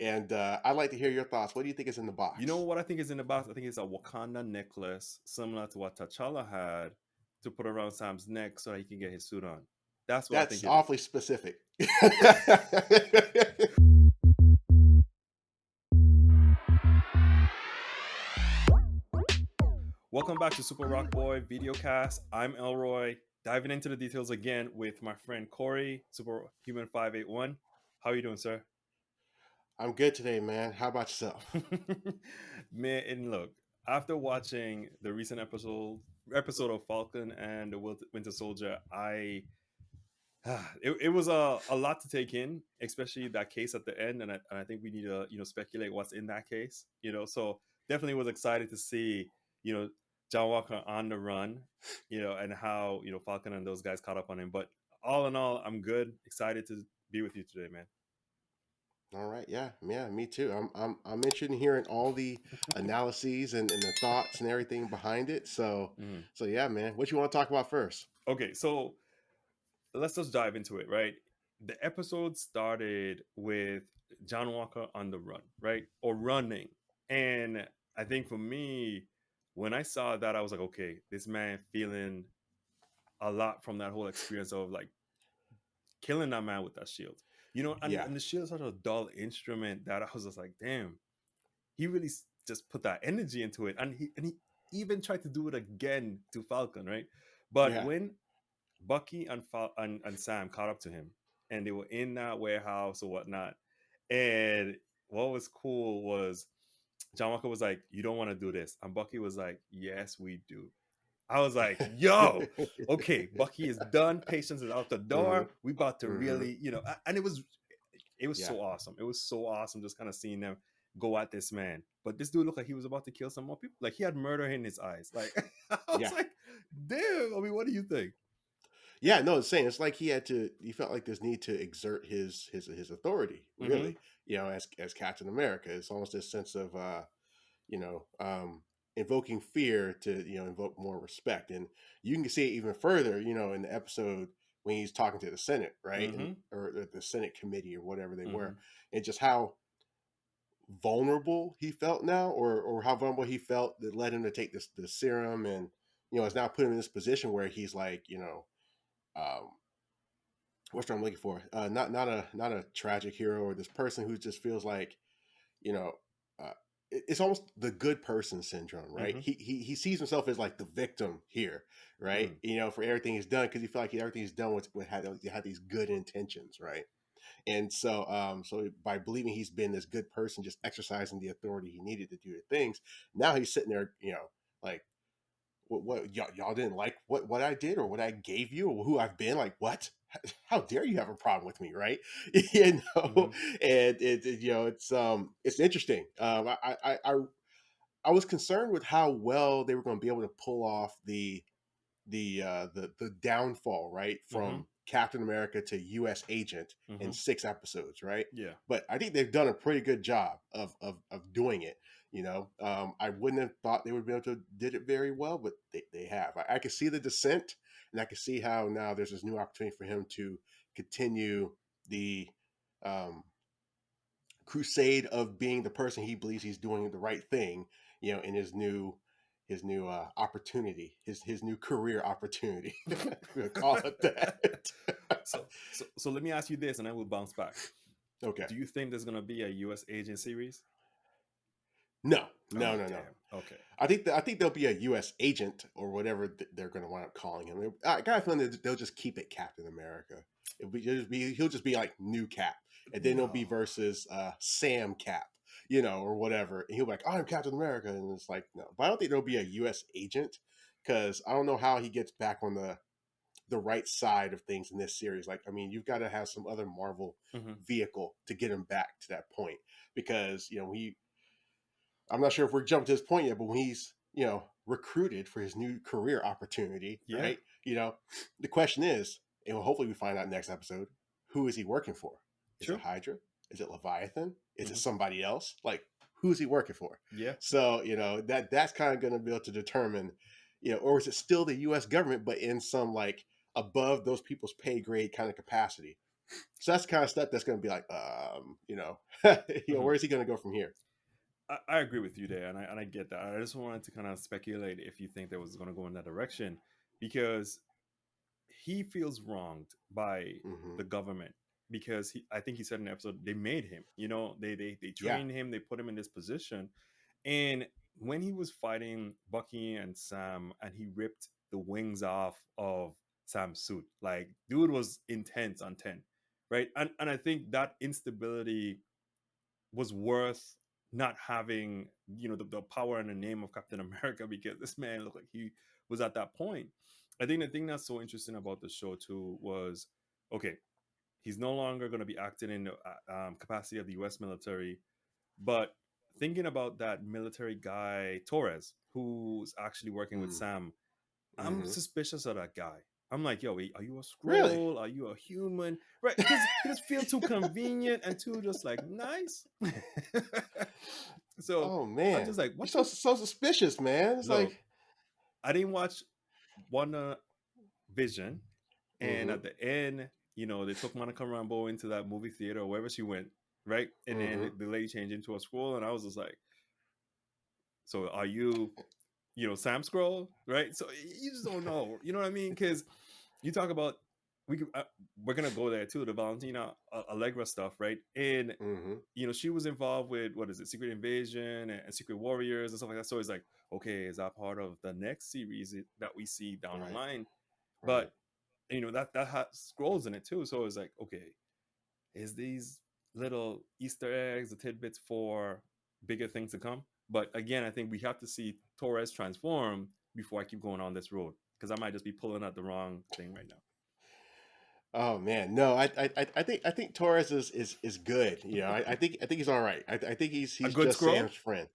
And I'd like to hear your thoughts. What do you think is in the You know box? what I think is in the box? I think it's a Wakanda necklace, similar to what T'Challa had to put around Sam's neck so that he can get his suit on. That's what I think That's it is. awfully specific. Welcome back to Super Rock Boy Videocast. I'm Elroy, diving into the details again with my friend Corey, Superhuman 581. How are you doing, sir? I'm good today, man. How about yourself? Man, and look, after watching the recent episode of Falcon and the Winter Soldier, it was a lot to take in, especially that case at the end, and I think we need to speculate what's in that case. So definitely was excited to see John Walker on the run, and how Falcon and those guys caught up on him. But all in all, I'm good, excited to be with you today, man. All right, yeah, me too. I'm interested in hearing all the analyses and the thoughts and everything behind it. Mhm. So yeah, man. What you want to talk about first? Okay, so let's just dive into it, right? The episode started with John Walker on the run, right? Or running. And I think for me, when I saw that, I was like, okay, this man feeling a lot from that whole experience of like killing that man with that shield. And, Yeah, and the shield is such a dull instrument that I was just like, damn, he really just put that energy into it. And he even tried to do it again to Falcon, right? But yeah. when Bucky and Sam caught up to him, and they were in that warehouse or whatnot. And what was cool was John Walker was like, "You don't want to do this," and Bucky was like, "Yes, we do." I was like, "Yo, okay, Bucky is done. Patience is out the hmm door. We about to hmm really, and it was Yeah, so awesome. It was so awesome just kind of seeing them go at this man. But this dude looked like he was about to kill some more people. Like he had murder in his eyes. Like I was yeah. like, damn. I mean, what do you think? Yeah, no, it's saying it's like he had to. He felt like this need to exert his authority, Mm-hmm. really. As Captain America, it's almost this sense of you know, invoking fear to invoke more respect, and you can see it even further. In the episode when he's talking to the Senate, right, and Mm-hmm. or the Senate committee or whatever they Mm-hmm. were, and just how vulnerable he felt now, or how vulnerable he felt that led him to take the serum, and it's now put him in this position where he's like, um, what's what I'm looking for? Not a tragic hero or this person who just feels like you know, uh, it's almost the good person syndrome, right? Mm-hmm. He sees himself as like the victim here, right? Mm-hmm. For everything he's done because he feel like everything he's done had these good intentions, right? And so by believing he's been this good person, just exercising the authority he needed to do the things, now he's sitting there, like what y'all didn't like what I did or what I gave you or who I've been, like what? How dare you have a problem with me, right? you know, Mm-hmm. and it's interesting. I was concerned with how well they were going to be able to pull off the downfall, right, Mm-hmm. from Captain America to U.S. Agent Mm-hmm. in 6 episodes, right? Yeah. But I think they've done a pretty good job of doing it. I wouldn't have thought they would be able to did it very well, but they have. I can see the descent, and I can see how now there's this new opportunity for him to continue the um, crusade of being the person he believes he's doing the right thing, in his new opportunity, his new career opportunity. We'll call it that. so let me ask you this, and I will bounce back. Okay. Do you think there's gonna be a U.S. agent series? No, no, Oh no, no. damn. Okay. I think there'll be a U.S. agent or whatever they're going to wind up calling him. I got a feeling that they'll just keep it Captain America. He'll just be like new Cap, and then it'll be No. versus Sam Cap, or whatever. And he'll be like, "I'm Captain America," and it's like no. But I don't think there'll be a U.S. agent because I don't know how he gets back on the right side of things in this series. Like, I mean, you've got to have some other Marvel Mm-hmm. vehicle to get him back to that point because I'm not sure if we're jumping to this point yet, but when he's, recruited for his new career opportunity, Yeah. right? The question is, and hopefully we find out next episode, who is he working for? Is it True. Hydra? Is it Leviathan? Is it Mm-hmm. somebody else? Like, who's he working for? Yeah. So, that's kind of going to be able to determine, or is it still the U.S. government, but in some like above those people's pay grade kind of capacity? So that's the kind of stuff that's going to be like, Mhm. where's he going to go from here? I agree with you there, and I get that. I just wanted to kind of speculate if you think that was going to go in that direction, because he feels wronged by Hmm. the government, because I think he said in the episode they made him. They Yeah. trained him, they put him in this position, and when he was fighting Bucky and Sam, and he ripped the wings off of Sam's suit, like dude was intense on 10, right? And I think that instability was worth not having, the power and the name of Captain America, because this man looked like he was at that point. I think the thing that's so interesting about the show too was, okay, he's no longer going to be acting in the capacity of the U.S. military, but thinking about that military guy Torres, who's actually working with Sam, I'm Mm-hmm. suspicious of that guy. I'm like, yo, are you a Really? scroll? Are you a human? Right? Because he just feel too convenient and too just like nice. So Oh I'm man, just like, you're what so the so suspicious, man. It's look? like, I didn't watch Wonder Vision, and mm-hmm, at the end, they took Monica Rambeau into that movie theater or wherever she went, right? And then mm-hmm. the lady changed into a scroll, and I was just like, so are you, Sam Scroll, right? So you just don't know, you know what I mean? Because you talk about we're gonna go there too, the Valentina Allegra stuff, right? And Mm-hmm. she was involved with, what is it, Secret Invasion and Secret Warriors and stuff like that. So it's like, okay, is that part of the next series that we see down the Right, line? right. But that has scrolls in it too. So it's like, okay, is these little Easter eggs, the tidbits for bigger things to come? But again, I think we have to see Torres transform before I keep going on this road, because I might just be pulling at the wrong thing right now. Oh man, no, I think Torres is good. I think he's all right. I think he's A he's good just scroll? Sam's friend.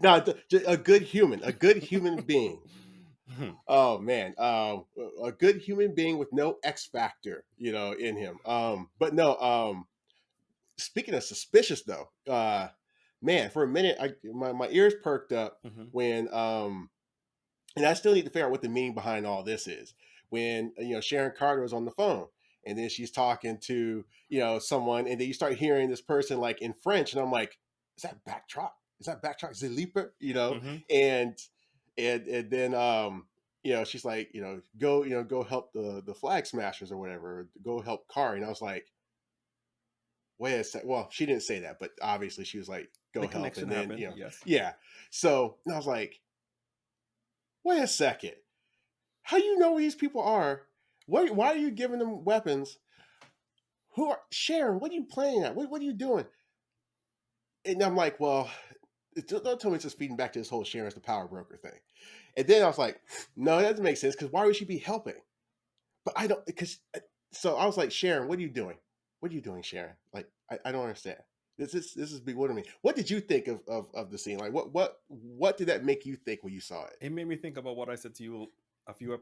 No, a good human being. Oh man, a good human being with no X factor, in him. But no, speaking of suspicious though, man, for a minute, my ears perked up Mhm. when and I still need to figure out what the meaning behind all this is. When Sharon Carter was on the phone, and then she's talking to someone, and then you start hearing this person like in French, and I'm like, is that backtrack? Is that backtrack? Is it leaper? Mhm. And and then she's like, go help the flag smashers or whatever, go help Kari, and I was like, wait a sec. Well, she didn't say that, but obviously she was like, The go help, connection and then happened. Yes. yeah. So I was like, wait a second. How do you know where these people are? Why are you giving them weapons? Who are Sharon? What are you playing at? What are you doing? And I'm like, well, don't tell me it's just feeding back to this whole Sharon's the power broker thing. And then I was like, no, that doesn't make sense because why would she be helping? But I don't because so I was like, Sharon, what are you doing? What are you doing, Sharon? Like, I don't understand. This is bewildering me. What did you think of the scene? Like, what did that make you think when you saw it? It made me think about what I said to you a few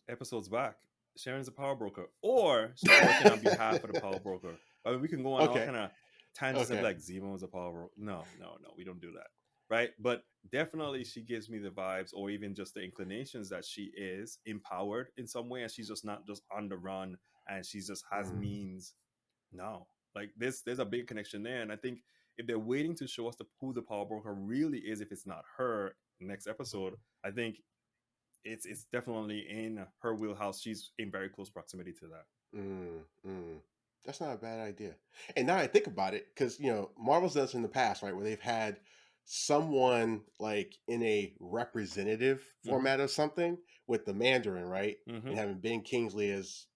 episodes back. Sharon's a power broker, or she's working on behalf of the power broker. I mean, we can go on all Okay, kind of tangents and be okay. like, Zemo is a power broker. No, no, no, we don't do that, right? But definitely, she gives me the vibes, or even just the inclinations that she is empowered in some way, and she's just not just on the run, and she just has Mhm. means. No, like there's a big connection there, and I think if they're waiting to show us who the power broker really is, if it's not her next episode, I think it's definitely in her wheelhouse. She's in very close proximity to that. Mm, mm. That's not a bad idea. And now I think about it, because Marvel's done this in the past, right? Where they've had someone like in a representative Mm-hmm. format of something with the Mandarin, right? Mm-hmm. And having Ben Kingsley as,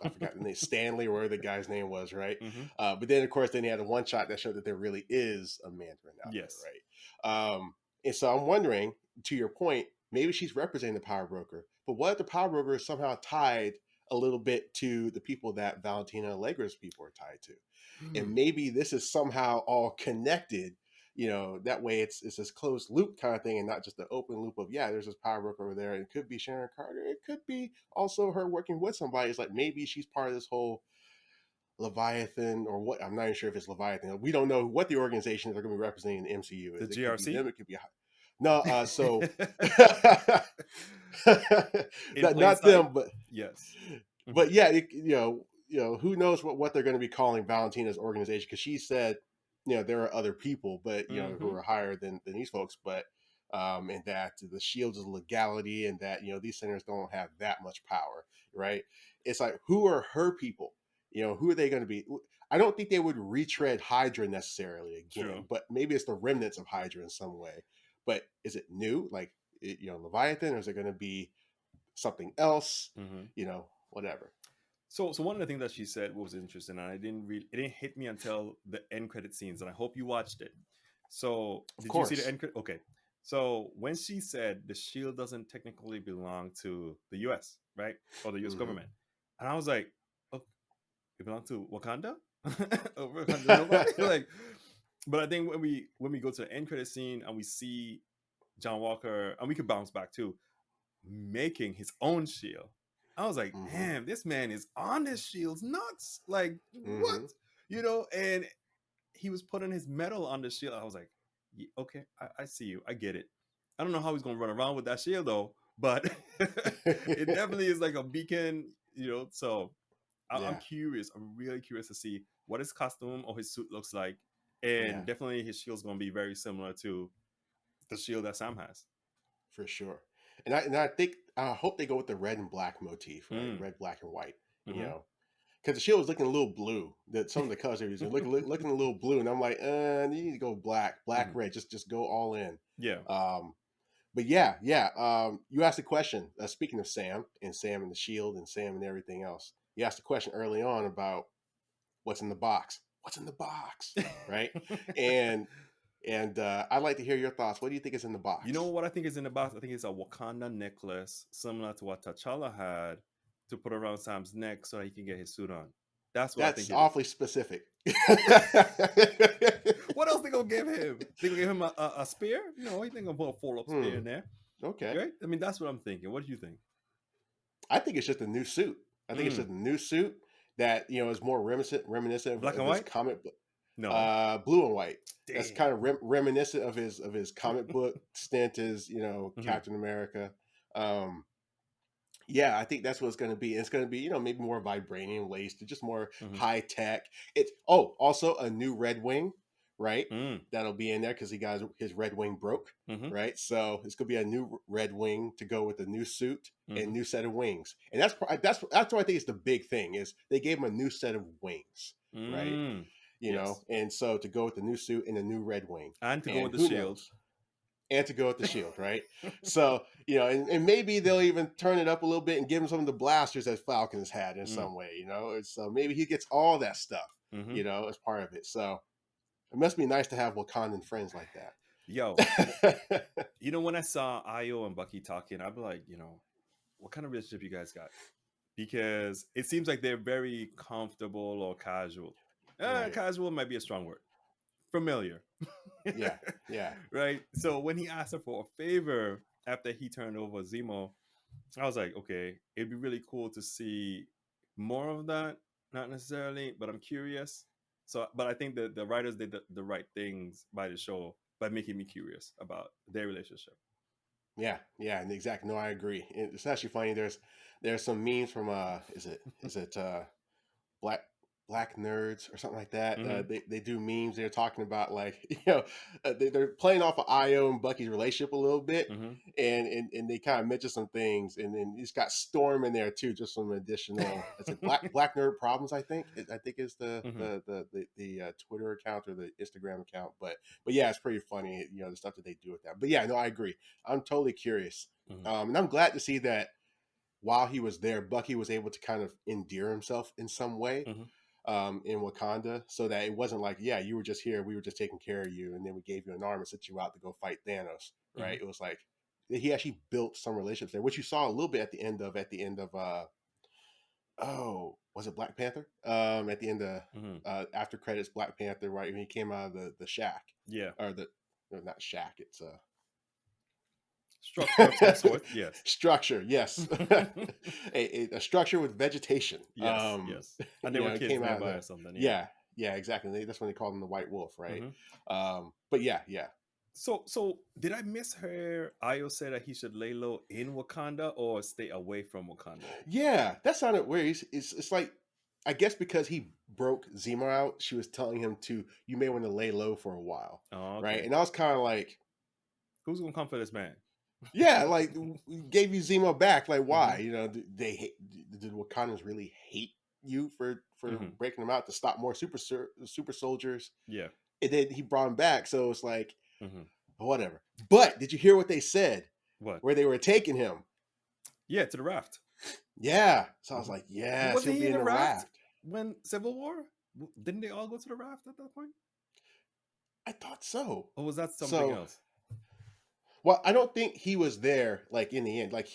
I forgot the name, Stanley, or whatever the guy's name was, right? Mm-hmm. But then of course then he had a one shot that showed that there really is a Mandarin out there, Yes. right? And so I'm wondering, to your point, maybe she's representing the power broker, but what if the power broker is somehow tied a little bit to the people that Valentina Allegra's people are tied to? And maybe this is somehow all connected. That way it's this closed loop kind of thing, and not just the open loop of, yeah, there's this power broker over there. It could be Sharon Carter. It could be also her working with somebody. It's like maybe she's part of this whole Leviathan, or what. I'm not even sure if it's Leviathan. We don't know what the organizations are going to be representing in the MCU The is. It could be GRC them. It could be no. So in plain not sight. them, but Yes. Hmm. But yeah, who knows what they're going to be calling Valentina's organization, because she said, there are other people, but who Hmm. are higher than these folks, but and that the shield is legality, and that these centers don't have that much power, right? It's like, who are her people? Who are they going to be? I don't think they would retread Hydra necessarily again, True. but maybe it's the remnants of Hydra in some way. But is it new, like Leviathan, or is it going to be something else? Hmm. Whatever. So one of the things that she said was interesting, and it didn't hit me until the end credit scenes, and I hope you watched it. So Of did you see the course. end credit? Okay. So when she said the shield doesn't technically belong to the U.S., right, or the U.S. Hmm. government, and I was like, oh, it belongs to Wakanda, or Wakanda nobody, like. But I think when we go to the end credit scene and we see John Walker, and we could bounce back too, making his own shield. I was like, Hmm. damn, this man is on this shield's nuts. Like, what? Hmm. And he was putting his metal on the shield. I was like, "Yeah, okay, I see you. I get it. I don't know how he's gonna run around with that shield though, but it definitely is like a beacon. So I'm Yeah, curious. I'm really curious to see what his costume or his suit looks like. yeah, And definitely his shield's gonna be very similar to the shield that Sam has. for sure. And I think, I hope they go with the red and black motif, right? Mm. Red, black, and white. You Hmm. know, because the shield was looking a little blue. That some of the colors they were using looking a little blue, and I'm like, you need to go black, black, Hmm. red. Just go all in. Yeah. Um, but yeah, yeah. You asked a question. Speaking of Sam and the shield and Sam and everything else, you asked a question early on about what's in the box. What's in the box, right? And I'd like to hear your thoughts. What do you think is in the You know box? what I think is in the box? I think it's a Wakanda necklace, similar to what T'Challa had to put around Sam's neck so he can get his suit on. That's what I That's think it is. awfully specific. What else they gonna give him? They gonna give him a spear? No, he think gonna put a fold up spear Hmm. in there, Okay. right? I mean, that's what I'm thinking. What do you think? I think it's just a new suit. I think it's Mm. just a new suit that is more reminiscent Black of and his white? comic book. No. Blue and white. That's Damn. kind of reminiscent of his comic book stint as Hmm. Captain America. Um, Yeah, I think that's what it's going to be. It's going to be, maybe more vibranium laced, just more Hmm. high tech. It's also a new Red Wing, right? Mm. That'll be in there because he got his Red Wing broke, Hmm. right? So it's going to be a new Red Wing to go with a new suit and Hmm. new set of wings. And that's what I think is the big thing is they gave him a new set of wings, right? Mm. Yes. And so to go with the new suit and a new Red Wing, And to go and with the who shield. knows? And to go with the shield, right? So, and maybe they'll even turn it up a little bit and give him some of the blasters that Falcon's had in Mm. some way, And so maybe he gets all that stuff, Hmm. as part of it. So it must be nice to have Wakandan friends like Yo, that. when I saw Io and Bucky talking, I'd be like, what kind of relationship you guys got? Because it seems like they're very comfortable or casual. Right. Casual might be a strong word. Familiar. Yeah. Yeah. Right? So when he asked her for a favor after he turned over Zemo, I was like, okay, it'd be really cool to see more of that. Not necessarily, but I'm curious. So, but I think the writers did the right things by the show by making me curious about their relationship. Yeah. Yeah. And exactly. No, I agree. It's actually funny. There's some memes from is it black black nerds or something like that. Mm-hmm. They do memes. They're talking about like they're playing off of Io and Bucky's relationship a little bit, Mm-hmm. and they kind of mention some things, and then he's got Storm in there too, just some additional. It's a black nerd problems. I think is Mm-hmm. the Twitter account or the Instagram account, but yeah, it's pretty funny. The stuff that they do with that. But yeah, no, I agree. I'm totally curious, Mm-hmm. and I'm glad to see that while he was there, Bucky was able to kind of endear himself in some way Mm-hmm. in Wakanda, so that it wasn't like, yeah, you were just here, we were just taking care of you, and then we gave you an arm and sent you out to go fight Thanos, Mm-hmm. right? It was like he actually built some relationships there, which you saw a little bit at the end of oh, was it Black Panther? At the end of Mm-hmm. after credits, Black Panther, right when he came out of the shack, Yeah. or the no, not shack, it's Structure of some sort. Yes. structure, yes. a structure with vegetation. Yes. Yes. And there were It kids came out of nearby or the something. Yeah. yeah, yeah, exactly. That's when they called him the White Wolf, right? Mm-hmm. But yeah, yeah. So did I mishear Io say that he should lay low in Wakanda or stay away from Wakanda? Yeah, that sounded weird. It's like, I guess because he broke Zemo out, she was telling him to, you may want to lay low for a while, Oh, right? okay. And I was kind of like, Who's gonna come for this man? yeah, like we gave you Zemo back. Like, why? Hmm. You know, they hate, did Wakandans really hate you for Hmm. breaking them out to stop more super soldiers? Yeah. And then he brought him back, so it's like Hmm. whatever. But did you hear what they said What? where they were taking him? Yeah, to the raft. Yeah, so I was Hmm. like, yes, Wasn't he'll he be in in the the raft raft. when Civil War? Didn't they all go to the raft at that point? I thought so. Or was that something So, else? well, I don't think he was there like in the end. Like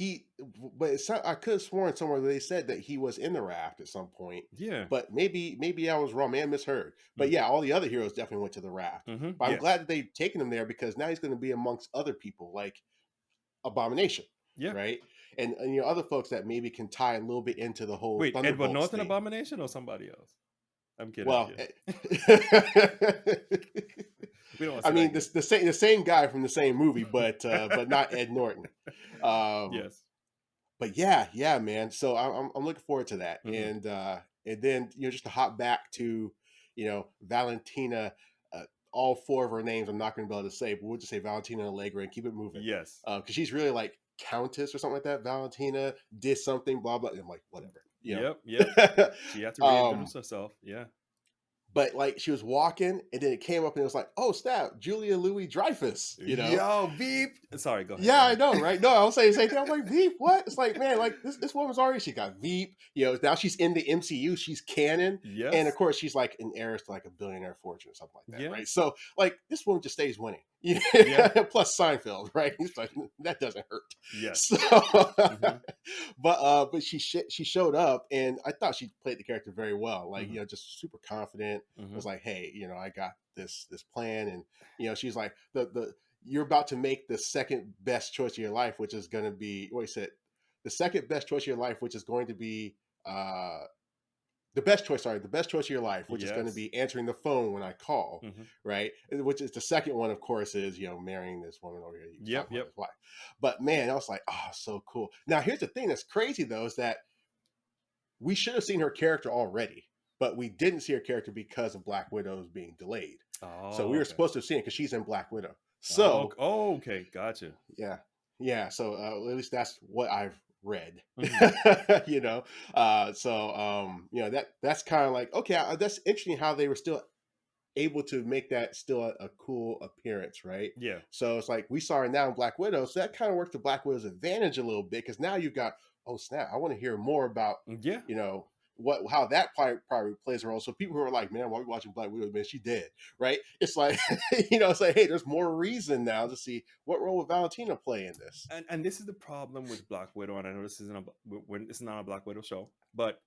but I could have sworn somewhere they said that he was in the raft at some point. Yeah. But maybe I was wrong. Maybe I misheard. But yeah, all the other heroes definitely went to the raft. Mm-hmm. But I'm Yes. glad that they've taken him there because now he's going to be amongst other people like Abomination, Yeah. right? And other folks that maybe can tie a little bit into the whole Wait, Edward Thunderbolts Norton thing. Abomination or somebody else? I'm kidding. Well, Yeah. We don't want to I see that mean again. the same guy from the same movie, but not Ed Norton. Um, Yes. but yeah, man. So I'm looking forward to that, Hmm. and then just to hop back to Valentina. All four of her names I'm not going to be able to say, but we'll just say Valentina Allegra and keep it moving Yes. because she's really like Countess or something like that. Valentina did something, blah blah. And I'm like, whatever. Yep. Yep. She had to um, reintroduce herself. Yeah. but like she was walking, and then it came up, and it was like, oh snap, Julia Louis Dreyfus. Yo, Veep. Sorry, go ahead. Yeah, Go I ahead. know, right? No, I was saying the same thing. I'm like, Veep, what? It's like, man, like this woman's already, she got Veep. Now she's in the MCU, she's canon. And of Yes. course, she's like an heiress to like a billionaire fortune or something like that, Yeah. right? So, like, this woman just stays winning. Yeah. Plus Seinfeld, right? It's like, that doesn't hurt. Yes. So, Hmm. but she showed up, and I thought she played the character very well. Like, Hmm. just super confident. It Hmm. was like, hey, I got this plan, and she's like the you're about to make the second best choice of your life, which is going to be what he said, the second best choice of your life, which is going to be the best choice. Sorry, the best choice of your life, which is going to Yes. be answering the phone when I call, Hmm. right? Which is the second one, of course, is marrying this woman over here. He was Yep. talking about Yep. his wife, but man, I was like, oh, so cool. Now, here's the thing that's crazy though is that we should have seen her character already, but we didn't see her character because of Black Widow's being delayed. So we Oh, were okay. supposed to have seen it because she's in Black Widow. Oh, So okay. Gotcha. yeah, yeah. So at least that's what I've read. Hmm. That's kind of like, okay, that's interesting how they were still able to make that still a cool appearance, right? Yeah. So it's like we saw her now in Black Widow, so that kind of worked to Black Widow's advantage a little bit because now you've got, oh snap, I want to hear more about Yeah. you know how that probably plays a role. So people who are like, man, why are we watching Black Widow? Man, she dead, right? It's like it's like, hey, there's more reason now to see what role would Valentina play in this. And this is the problem with Black Widow, and I know this isn't when it's not a Black Widow show, but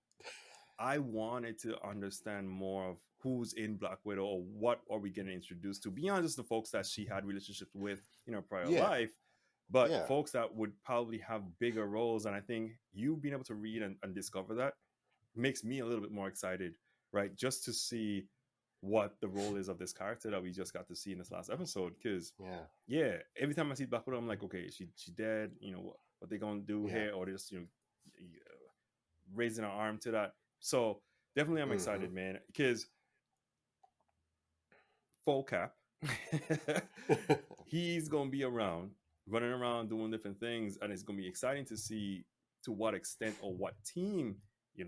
I wanted to understand more of who's in Black Widow or what are we getting introduced to beyond just the folks that she had relationships with in her prior Yeah, life, but yeah, folks that would probably have bigger roles. And I think you being able to read and discover that makes me a little bit more excited, right? Just to see what the role is of this character that we just got to see in this last episode. Because yeah, yeah, every time I see Black Widow, I'm like, okay, she dead. What they gonna do yeah. here, or they just raising her arm to that. So definitely, I'm Hmm. excited, man, because full cap, he's gonna be around, running around doing different things, and it's gonna be exciting to see to what extent or what team.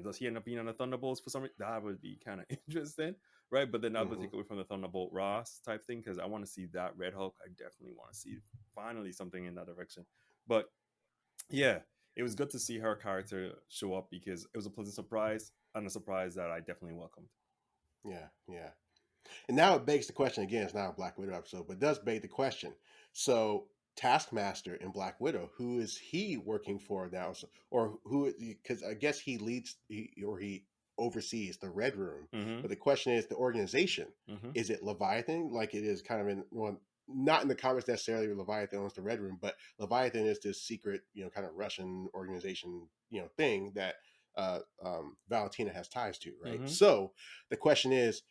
Does he end up being on the Thunderbolts for some reason? That would be kind of interesting, right? But then that would Hmm. take away from the Thunderbolt Ross type thing because I want to see that Red Hulk. I definitely want to see finally something in that direction. But yeah, it was good to see her character show up because it was a pleasant surprise and a surprise that I definitely welcomed. Yeah, yeah. And now it begs the question again. It's not a Black Widow episode, but it does beg the question. So Taskmaster in Black Widow, who is he working for now? So, or who? Because I guess he oversees the Red Room. Mm-hmm. But the question is, the organization, Mm-hmm. is it Leviathan? Like it is kind of in well, not in the comics necessarily. Leviathan owns the Red Room, but Leviathan is this secret, kind of Russian organization, thing that Valentina has ties to, right? Mm-hmm. So the question is,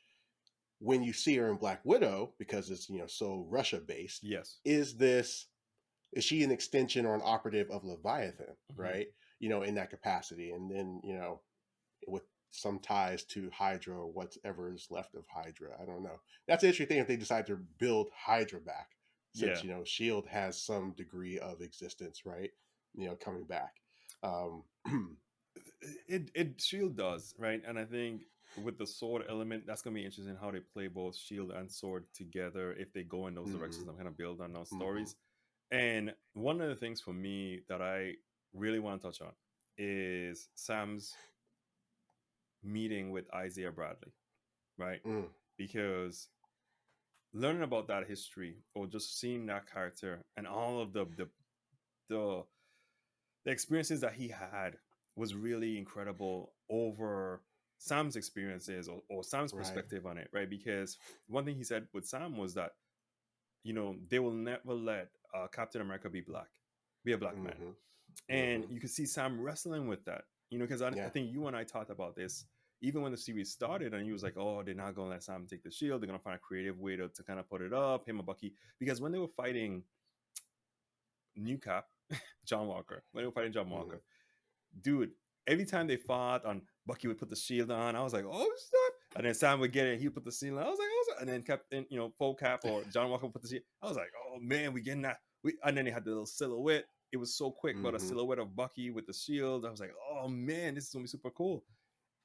when you see her in Black Widow, because it's so Russia based, Yes. is this is she an extension or an operative of Leviathan, Hmm. right? In that capacity, and then with some ties to Hydra or whatever is left of Hydra. I don't know. That's an interesting thing if they decide to build Hydra back, since Yeah. Shield has some degree of existence, right? Coming back. Um, It Shield does, right? And I think with the sword element, that's gonna be interesting how they play both Shield and sword together if they go in those hmm directions. I'm gonna build on those hmm stories. And one of the things for me that I really want to touch on is Sam's meeting with Isaiah Bradley, right? mm, Because learning about that history or just seeing that character and all of the, the experiences that he had was really incredible over Sam's experiences or Sam's right. perspective on it, right? Because one thing he said with Sam was that they will never let Captain America be a black man, hmm and hmm you can see Sam wrestling with that. Because I Yeah. think you and I talked about this even when the series started, and he was like, "Oh, they're not gonna let Sam take the shield. They're gonna find a creative way to kind of put it up him and Bucky." Because when they were fighting New Cap, John Walker, when they were fighting John hmm Walker, dude, every time they fought on, Bucky would put the shield on. I was like, "Oh snap!" And then Sam would get it, he would put the shield on. I was like, "Oh," and then Captain, full cap or John Walker would put the shield. I was like, "Oh man, we getting that." And then they had the little silhouette. It was so quick, but a hmm silhouette of Bucky with the shield. I was like, "Oh man, this is gonna be super cool."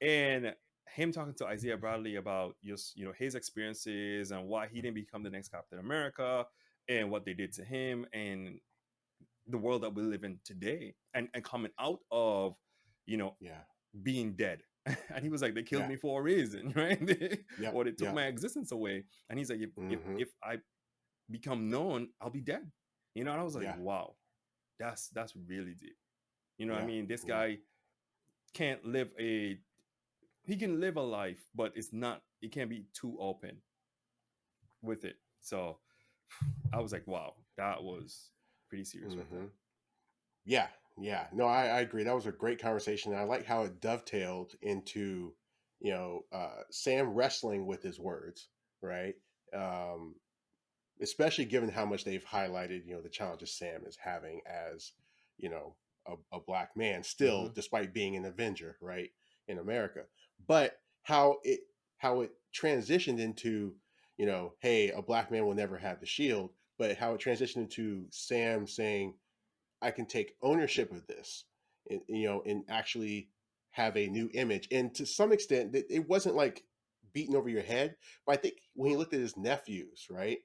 And him talking to Isaiah Bradley about just his experiences and why he didn't become the next Captain America and what they did to him and the world that we live in today and coming out of you know Yeah. being dead. And he was like, they killed Yeah. me for a reason, right? Yep. Or they took Yep. my existence away. And he's like, hmm if I become known, I'll be dead. And I was like, Yeah. wow, that's really deep. I Yeah. mean, this Yeah. guy can't live a he can live a life, but it can't be too open with it. So I was like, wow, that was pretty serious right hmm there. Yeah, yeah. No, I agree. That was a great conversation. I like how it dovetailed into, Sam wrestling with his words, right? Um, Especially given how much they've highlighted, the challenges Sam is having as, you know, a black man still, Hmm. despite being an Avenger, right, in America. But how it transitioned into, hey, a black man will never have the shield, but how it transitioned into Sam saying, I can take ownership of this, and actually have a new image. And to some extent, it wasn't like beating over your head. But I think when he looked at his nephews, right,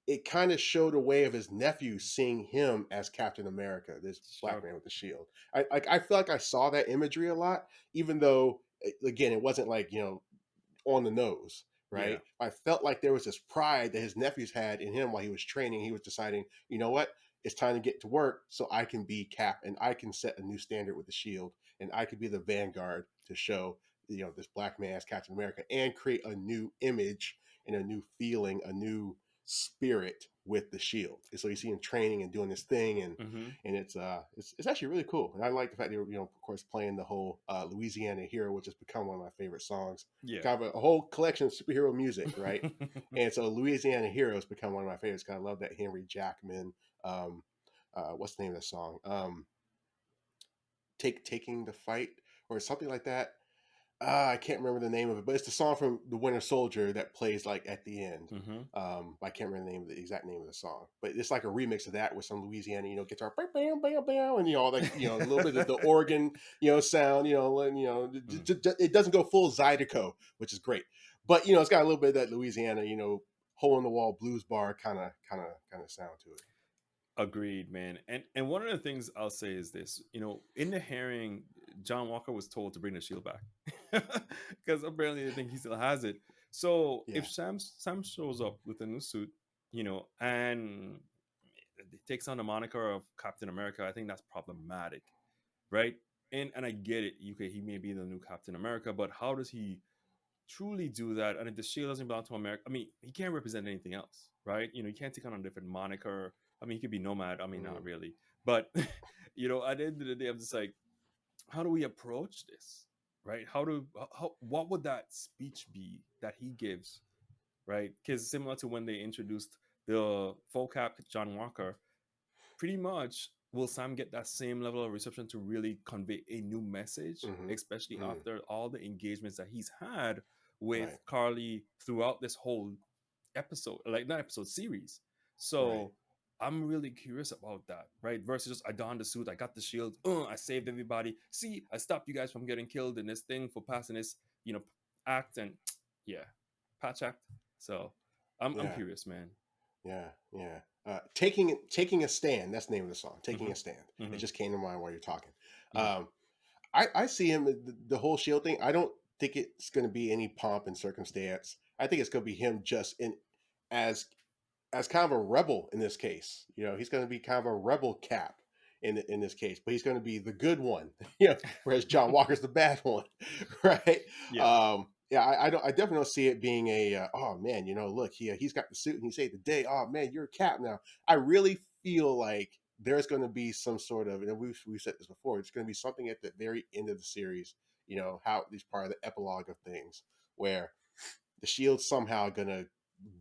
it kind of showed a way of his nephews seeing him as Captain America, this black Sure. man with the shield. I feel like I saw that imagery a lot, even though again it wasn't like on the nose, Yeah. right? I felt like there was this pride that his nephews had in him while he was training. He was deciding, you know what? It's time to get to work so I can be Cap and I can set a new standard with the shield and I could be the vanguard to show, this black man as Captain America and create a new image and a new feeling, a new spirit with the shield. And so you see him training and doing this thing Hmm. and it's actually really cool. And I like the fact they were, of course, playing the whole Louisiana Hero, which has become one of my favorite songs. Yeah. Kind of a whole collection of superhero music, right? And so Louisiana Hero has become one of my favorites. Cause I love that Henry Jackman. Um, what's the name of the song? Taking the fight or something like that. I can't remember the name of it, but it's the song from The Winter Soldier that plays like at the end. Hmm. I can't remember the exact name of the song, but it's like a remix of that with some Louisiana, guitar, bam, bam, bam, bam, and like a little bit of the organ, sound, and Mm. it doesn't go full Zydeco, which is great, but it's got a little bit of that Louisiana, hole in the wall blues bar kind of sound to it. Agreed, man. And one of the things I'll say is this: in the hearing, John Walker was told to bring the shield back because apparently they think he still has it. So if Yeah. Sam shows up with a new suit, and takes on the moniker of Captain America, I think that's problematic, right? And I get it. Okay, he may be the new Captain America, but how does he truly do that? And if the shield doesn't belong to America, I mean, he can't represent anything else, right? You can't take on a different moniker. I mean, he could be Nomad. I mean, not Mm. really, but at the end of the day, I'm just like, how do we approach this, right? What would that speech be that he gives right? Because similar to when they introduced the full cap John Walker, pretty much will Sam get that same level of reception to really convey a new message, Mm-hmm. especially Mm. after all the engagements that he's had with Right. Carly throughout this whole episode, like not episode series. Right. So I'm really curious about that, right? Versus just I donned the suit, I got the shield, I saved everybody. See, I stopped you guys from getting killed in this thing for passing this, you know, act and yeah, patch act. So I'm Yeah. curious, man. Yeah. Yeah. Taking a stand. That's the name of the song. Taking Mm-hmm. a stand. It Mm-hmm. just came to mind while you're talking. Mm-hmm. Um, I see him the whole shield thing. I don't think it's going to be any pomp and circumstance. I think it's going to be him just in as as kind of a rebel in this case. You know, he's going to be kind of a rebel cap in this case, but he's going to be the good one. You know, whereas John Walker's the bad one, right? Yeah. Yeah, I don't. I definitely don't see it being a. Oh man, you know, look, he's got the suit and he saved the day. Oh man, you're a cap now. I really feel like there's going to be some sort of, and we've said this before. It's going to be something at the very end of the series. You know, how these part of the epilogue of things where the shield's somehow going to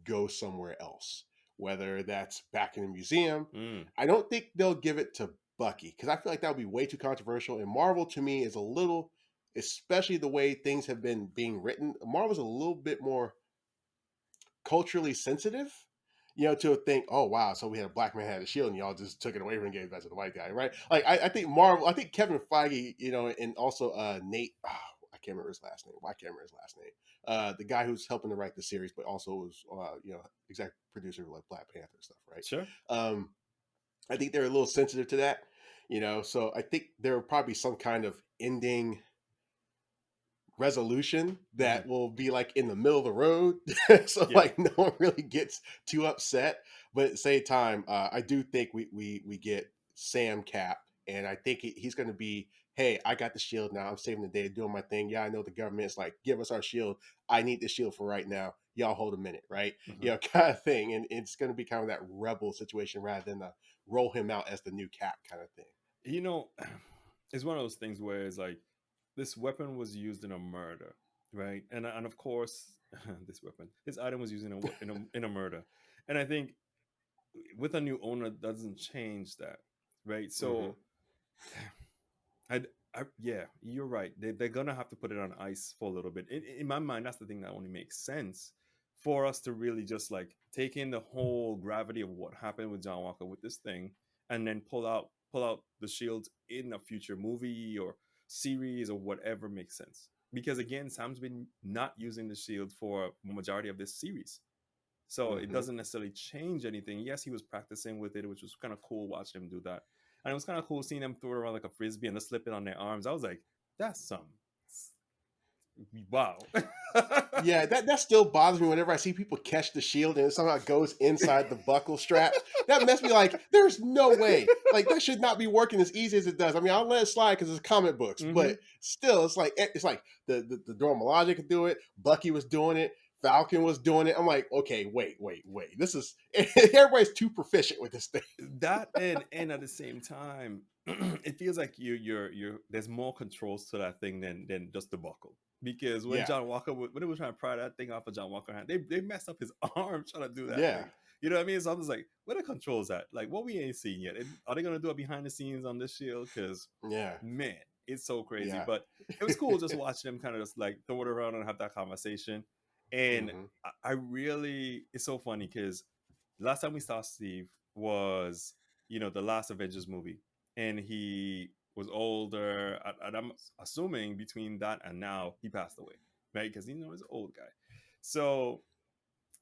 go somewhere else, whether that's back in the museum. Mm. I don't think they'll give it to Bucky because I feel like that would be way too controversial. And Marvel to me is a little, especially the way things have been being written, Marvel's a little bit more culturally sensitive. You know, to think, oh wow, so we had a black man had a shield, and y'all just took it away from and gave it back to the white guy, right? Like I think Marvel, I think Kevin Feige, you know, and also Nate, oh, I can't remember his last name. Why can't remember his last name? The guy who's helping to write the series, but also was, you know, executive producer of like Black Panther and stuff, right? Sure. Um, I think they're a little sensitive to that, you know. So I think there will probably be some kind of ending resolution Mm-hmm. that will be like in the middle of the road so Yeah. like no one really gets too upset, but at the same time I do think we get Sam Cap, and I think he's going to be, hey, I got the shield now, I'm saving the day, doing my thing. Yeah, I know the government's like, give us our shield, I need the shield for right now, y'all hold a minute, right? Mm-hmm. You know, kind of thing. And it's going to be kind of that rebel situation rather than roll him out as the new Cap kind of thing. You know, it's one of those things where it's like this weapon was used in a murder, right? And of course, this item was used in a murder, and I think with a new owner doesn't change that, right? Mm-hmm. So I, yeah, you're right. They're gonna have to put it on ice for a little bit. In my mind, that's the thing that only makes sense for us to really just like take in the whole gravity of what happened with John Walker with this thing, and then pull out the shield in a future movie or series or whatever makes sense. Because again, Sam's been not using the shield for the majority of this series. So it Mm-hmm. doesn't necessarily change anything. Yes, he was practicing with it, which was kind of cool watching him do that. And it was kind of cool seeing them throw it around like a frisbee and then slip it on their arms. I was like, that's some wow. Yeah, that still bothers me whenever I see people catch the shield and it somehow goes inside the buckle straps. That must be like, there's no way. Like that should not be working as easy as it does. I mean, I'll let it slide because it's comic books, Mm-hmm. but still, it's like the Dora Milaje could do it. Bucky was doing it. Falcon was doing it. I'm like, okay, wait. This is everybody's too proficient with this thing. That and at the same time, it feels like you're there's more controls to that thing than just the buckle. Because when Yeah, John Walker when they were trying to pry that thing off of John Walker hand, they messed up his arm trying to do that yeah, thing. You know what I mean? So I was like, where the controls at? Like what we ain't seen yet? Are they gonna do it behind the scenes on this shield? Because yeah, man, it's so crazy. yeah. But it was cool just watching them kind of just like throw it around and have that conversation. And Hmm. I really, it's so funny because last time we saw Steve was, the last Avengers movie, and he was older. And I'm assuming between that and now he passed away, right? Because he's an old guy. So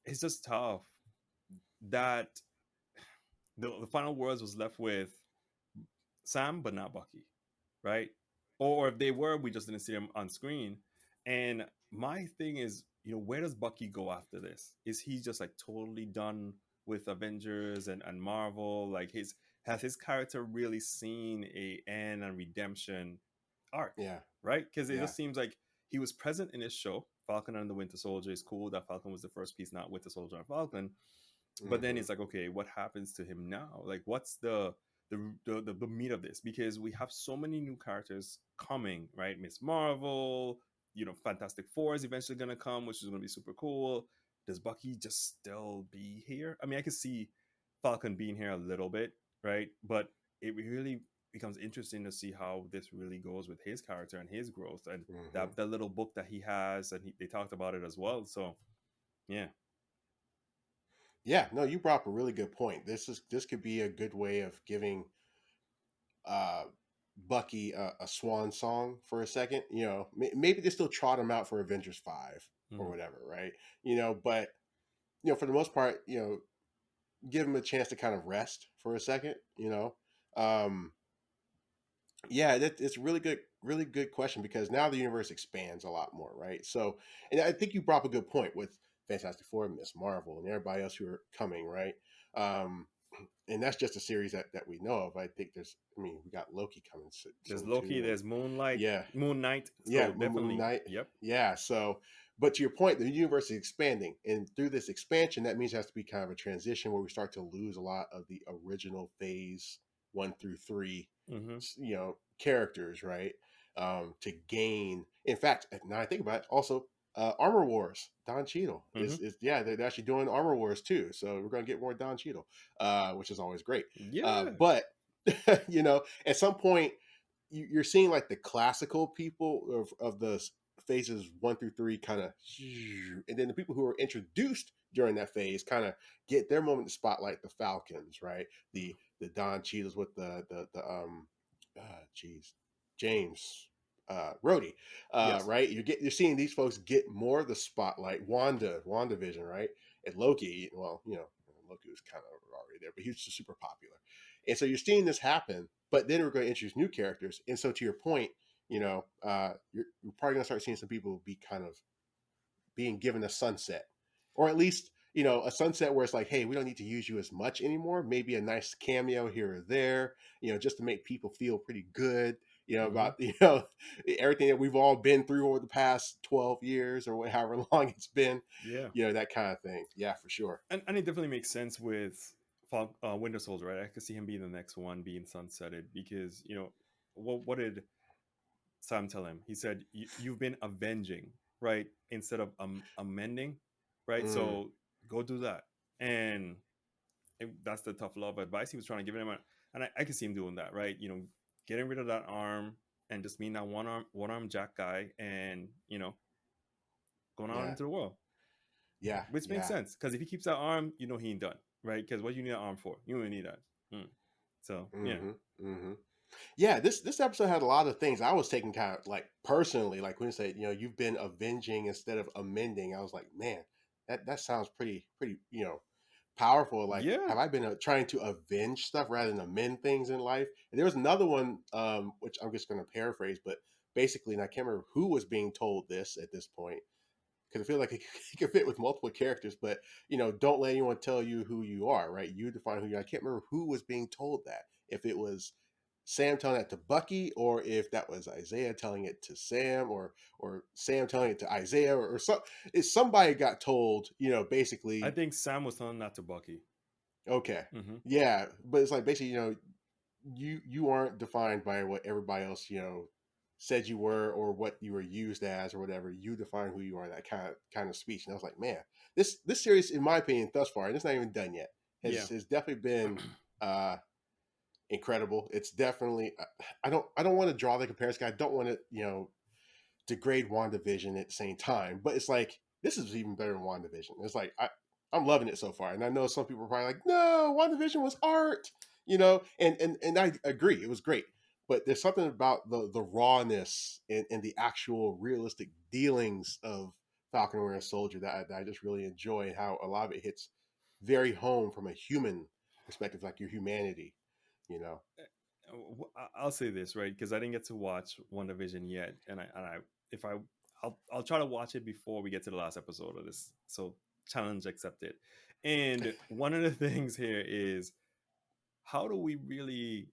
it's just tough that the final words was left with Sam, but not Bucky, right? Or if they were, we just didn't see them on screen. And my thing is, where does Bucky go after this? Is he just like totally done with Avengers and Marvel? Like has his character really seen a end and redemption arc, Yeah, right? Because it yeah. just seems like he was present in his show. Falcon and the Winter Soldier is cool. That Falcon was the first piece, not Winter Soldier and Falcon. But then Hmm. it's like, okay, what happens to him now? Like, what's the meat of this? Because we have so many new characters coming, right? Miss Marvel, Fantastic Four is eventually gonna come, which is gonna be super cool. does Bucky just still be here? I mean, I could see Falcon being here a little bit, right? But it really becomes interesting to see how this really goes with his character and his growth, and Hmm. that little book that he has, and they talked about it as well. So yeah. Yeah, no, you brought up a really good point. This could be a good way of giving uh, Bucky a swan song for a second. Maybe they still trot him out for Avengers 5 or Mhm. whatever, right? But for the most part, give him a chance to kind of rest for a second. Um, yeah, it's a really good question because now the universe expands a lot more, right? So, and I think you brought up a good point with Fantastic Four, Miss Marvel, and everybody else who are coming, right? Um, and that's just a series that we know of. I think I mean, we got Loki coming There's soon Loki, too, and there's Moonlight, yeah, Moon Knight. yeah, So Moon definitely, Knight, yep. yeah. So, but to your point, the universe is expanding, and through this expansion, that means it has to be kind of a transition where we start to lose a lot of the original Phase 1 through 3, Hmm. characters, right? To gain, in fact, now I think about it, also Armor Wars. Don Cheadle Hmm. is yeah, they're actually doing Armor Wars too, so we're gonna get more Don Cheadle, which is always great. Yeah. But at some point you're seeing like the classical people of the phases 1 through 3 kind of, and then the people who are introduced during that phase kind of get their moment to spotlight the Falcons, right? The Don Cheadles with geez, James Rhodey, Yes. right? You're seeing these folks get more of the spotlight. WandaVision, right? And Loki, well, Loki was kind of already there, but he was just super popular. And so you're seeing this happen, but then we're going to introduce new characters. And so to your point, you're probably going to start seeing some people be kind of being given a sunset, or at least a sunset where it's like, hey, we don't need to use you as much anymore. Maybe a nice cameo here or there, just to make people feel pretty good, Hmm. about everything that we've all been through over the past 12 years or however long it's been, Yeah. that kind of thing. Yeah, for sure. And it definitely makes sense with Winter Soldier, right? I could see him being the next one being sunsetted because what did Sam tell him? He said, "You've been avenging, right, instead of amending, right? Mm, So go do that." And that's the tough love advice he was trying to give him, and I can see him doing that, right? Getting rid of that arm and just being that one arm Jack guy, and going out yeah, into the world, yeah, which makes yeah. sense because if he keeps that arm, he ain't done, right? Because what you need that arm for? You don't need that. Mm. So yeah, Mm-hmm. Mm-hmm. Yeah, this episode had a lot of things I was taking kind of like personally, like when you say, you've been avenging instead of amending. I was like, man, that sounds pretty, powerful. Like, yeah. have I been trying to avenge stuff rather than amend things in life? And there was another one, which I'm just going to paraphrase, but basically, and I can't remember who was being told this at this point because I feel like it, it could fit with multiple characters. But don't let anyone tell you who you are. Right? You define who you are. I can't remember who was being told that. If it was Sam telling that to Bucky, or if that was Isaiah telling it to Sam, or Sam telling it to Isaiah, or some, if somebody got told, I basically, think Sam was telling that to Bucky. okay, Hmm. yeah, but it's like basically, you aren't defined by what everybody else, said you were or what you were used as or whatever. You define who you are. That kind of speech, and I was like, man, this series, in my opinion, thus far, and it's not even done yet, Yeah. has definitely been. Incredible. It's definitely. I don't want to draw the comparison. I don't want to degrade WandaVision at the same time, but it's like this is even better than WandaVision. It's like I'm loving it so far, and I know some people are probably like, no, WandaVision was art, and I agree, it was great, but there's something about the rawness and the actual realistic dealings of Falcon and Winter Soldier that I just really enjoy, and how a lot of it hits very home from a human perspective, like your humanity, you know. I'll say this, right, because I didn't get to watch WandaVision yet, and I if I'll try to watch it before we get to the last episode of this. So challenge accepted. And one of the things here is, how do we really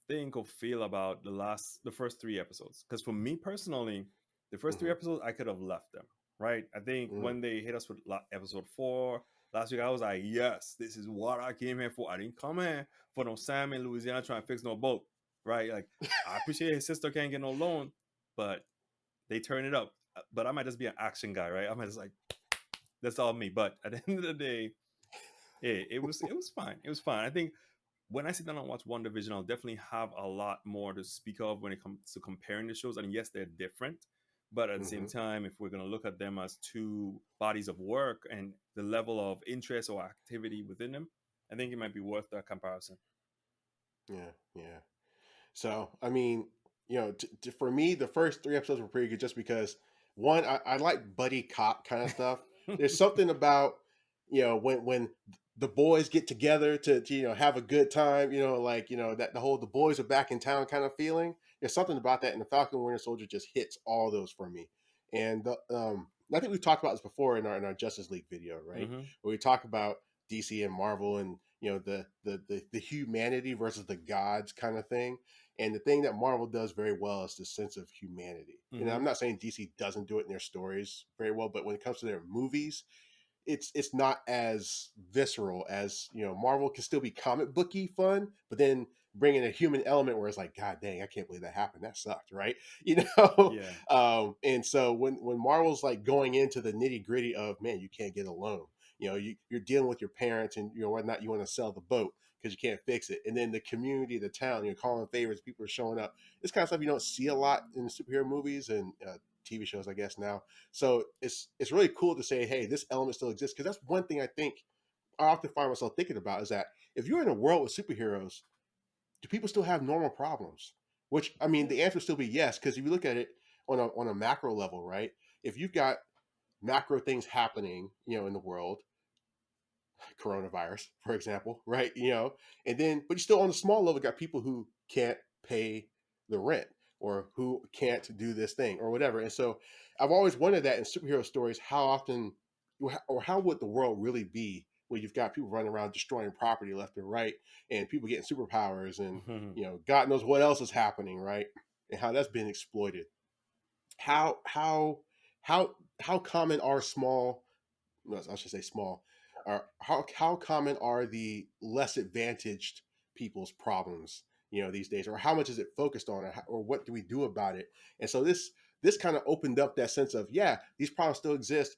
think or feel about the first three episodes? Because for me personally, the first three Hmm. episodes I could have left them, right? I think Mm. when they hit us with episode 4 last week, I was like, yes, this is what I came here for. I didn't come here for no Sam in Louisiana trying to fix no boat, right? Like, I appreciate his sister can't get no loan, but they turn it up. But I might just be an action guy, right? I might just like That's all me. But at the end of the day, it was fine. It was fine. I think when I sit down and watch One Division, I'll definitely have a lot more to speak of when it comes to comparing the shows. And yes, they're different, but at the same Hmm. time, if we're going to look at them as two bodies of work and the level of interest or activity within them, I think it might be worth that comparison. Yeah, yeah. So, I mean, for me, the first three episodes were pretty good just because one, I like buddy cop kind of stuff. There's something about, when the boys get together to have a good time, like, that the whole the boys are back in town kind of feeling. There's something about that, and the Falcon Winter Soldier just hits all those for me. And I think we've talked about this before in our Justice League video, right? Mm-hmm. Where we talk about DC and Marvel and the humanity versus the gods kind of thing. And the thing that Marvel does very well is the sense of humanity. And Mm-hmm. I'm not saying DC doesn't do it in their stories very well, but when it comes to their movies, it's not as visceral as Marvel can still be comic booky fun, but then bring in a human element where it's like, God dang, I can't believe that happened. That sucked, right? you know. Yeah. And so when Marvel's like going into the nitty gritty of, man, you can't get a loan. You're dealing with your parents, and whether or not you want to sell the boat because you can't fix it, and then the community, the town, you're calling favors, people are showing up. This kind of stuff you don't see a lot in superhero movies and TV shows, I guess now. So it's really cool to say, hey, this element still exists, because that's one thing I think I often find myself thinking about is that if you're in a world with superheroes, do people still have normal problems? Which, I mean, Yeah. the answer would still be yes, because if you look at it on a macro level, right? If you've got macro things happening, in the world, coronavirus, for example, right? And then, but you still on the small level got people who can't pay the rent or who can't do this thing or whatever. And so I've always wondered that in superhero stories, how often or how would the world really be where you've got people running around destroying property left and right and people getting superpowers and, God knows what else is happening, right? And how that's been exploited. How, how, how common are small, no, I should say small, are how common are the less advantaged people's problems, these days, or how much is it focused on, or what do we do about it? And so this kind of opened up that sense of, yeah, these problems still exist,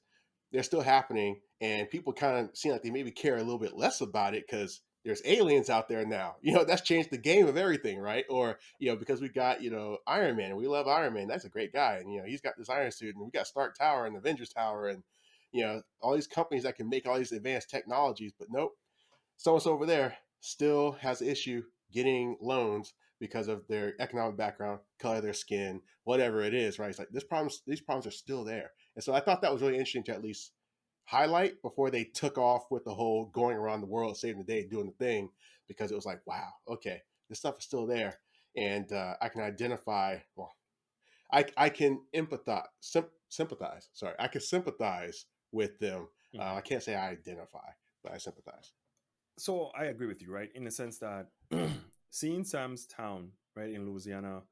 they're still happening, and people kind of seem like they maybe care a little bit less about it because there's aliens out there now. That's changed the game of everything, right? Or because we got Iron Man, and we love Iron Man. That's a great guy, and he's got this iron suit, and we got Stark Tower and Avengers Tower, and all these companies that can make all these advanced technologies. But nope, someone's over there still has an issue getting loans because of their economic background, color of their skin, whatever it is, right? It's like these problems are still there. And so I thought that was really interesting to at least highlight before they took off with the whole going around the world, saving the day, doing the thing, because it was like, wow, okay, this stuff is still there. And I can identify, well, I can sympathize. Sorry, I can sympathize with them. I can't say I identify, but I sympathize. So I agree with you, right? In the sense that seeing Sam's town, right, in Louisiana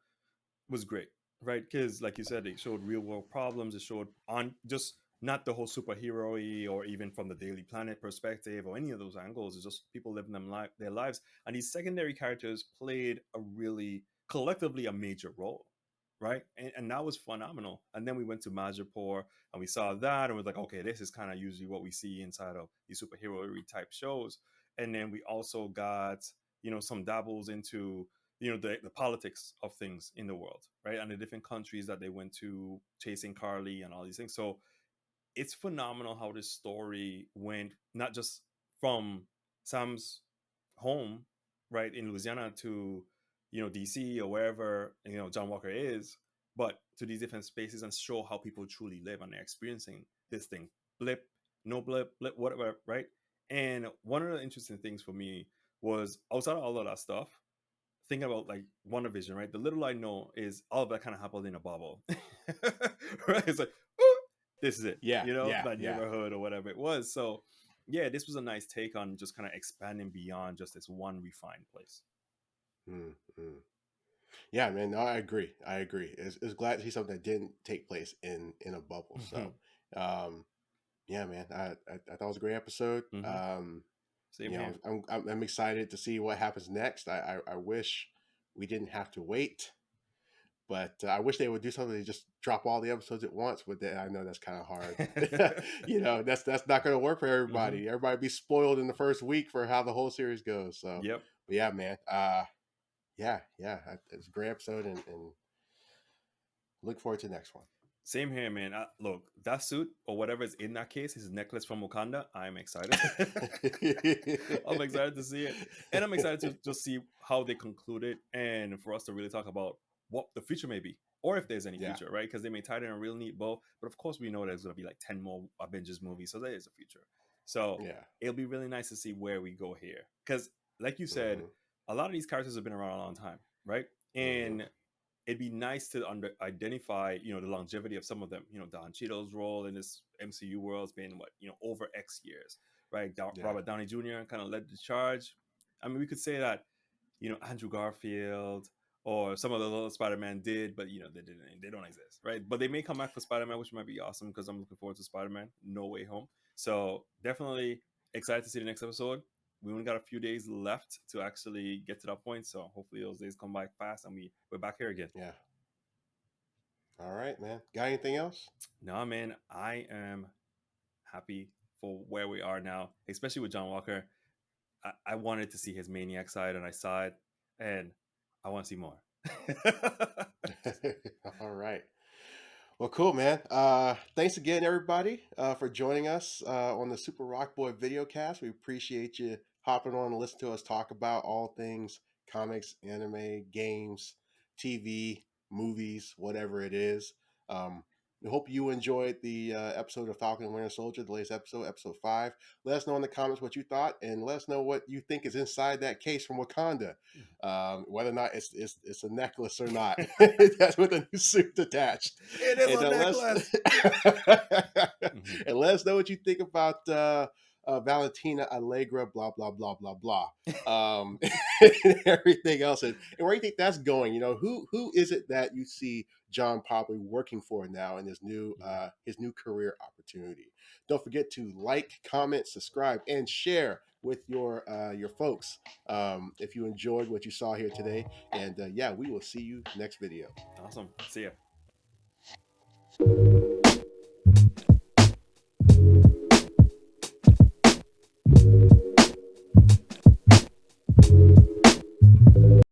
was great, right? Because, like you said, it showed real world problems. It showed on just not the whole superhero or even from the Daily Planet perspective or any of those angles. It's just people living their lives. And these secondary characters played a really collectively a major role, right? And that was phenomenal. And then we went to Majapur and we saw that and we're like, okay, this is kind of usually what we see inside of these superhero type shows. And then we also got, some dabbles into the politics of things in the world, right, and the different countries that they went to chasing Carly and all these things. So it's phenomenal how this story went not just from Sam's home, right, in Louisiana to DC or wherever John Walker is, but to these different spaces and show how people truly live and they're experiencing this thing. Blip, no blip, blip, whatever, right? And one of the interesting things for me was outside of all of that stuff, thinking about like WandaVision, right? The little I know is all of that kind of happened in a bubble, right? It's like, "Ooh, this is it, Yeah, yeah, that yeah. neighborhood or whatever it was. So, yeah, this was a nice take on just kind of expanding beyond just this one refined place. Mm-hmm. Yeah, man. No, I agree. I agree. It's glad to see something that didn't take place in a bubble. So, um, yeah, man. I thought it was a great episode. Same here. I'm excited to see what happens next. I wish we didn't have to wait, But I wish they would do something to just drop all the episodes at once. But I know that's kind of hard. That's not going to work for Hmm. everybody. Everybody be spoiled in the first week for how the whole series goes. So, Yep. but yeah, man. Yeah, it's a great episode, and look forward to the next one. Same here, man. Look, that suit or whatever is in that case, his necklace from Wakanda. I'm excited. I'm excited to see it, and I'm excited to just see how they conclude it, and for us to really talk about what the future may be, or if there's any Yeah, future, right? Because they may tie it in a real neat bow, but of course we know there's going to be like 10 more Avengers movies, so there is a future. So yeah. it'll be really nice to see where we go here, because like you said, Hmm. a lot of these characters have been around a long time, right? Hmm. And it'd be nice to identify, the longevity of some of them. Don Cheadle's role in this MCU world has been over X years, right? Yeah, Robert Downey Jr. kind of led the charge. I mean, we could say that Andrew Garfield or some of the little Spider-Man did, but they don't exist, right? But they may come back for Spider-Man, which might be awesome because I'm looking forward to Spider-Man No Way Home. So definitely excited to see the next episode. We only got a few days left to actually get to that point, so hopefully those days come by fast and we're back here again. yeah. All right, man. Got anything else? Nah, man, I am happy for where we are now, especially with John Walker. I wanted to see his maniac side, and I saw it, and I want to see more. All right. Well, cool, man. Thanks again, everybody, for joining us on the Super Rock Boy video cast. We appreciate you hopping on and listening to us talk about all things comics, anime, games, TV, movies, whatever it is. Um, we hope you enjoyed the episode of Falcon and Winter Soldier, the latest episode, episode 5. Let us know in the comments what you thought, and let us know what you think is inside that case from Wakanda. Whether or not it's a necklace or not. That's with a new suit attached. It is And a let's necklace. Mhm. and let us know what you think about Valentina Allegra, blah blah blah blah blah, and everything else, and where you think that's going. Who is it that you see John probably working for now in his new career opportunity? Don't forget to like, comment, subscribe, and share with your folks if you enjoyed what you saw here today. And yeah, we will see you next video. Awesome. See ya.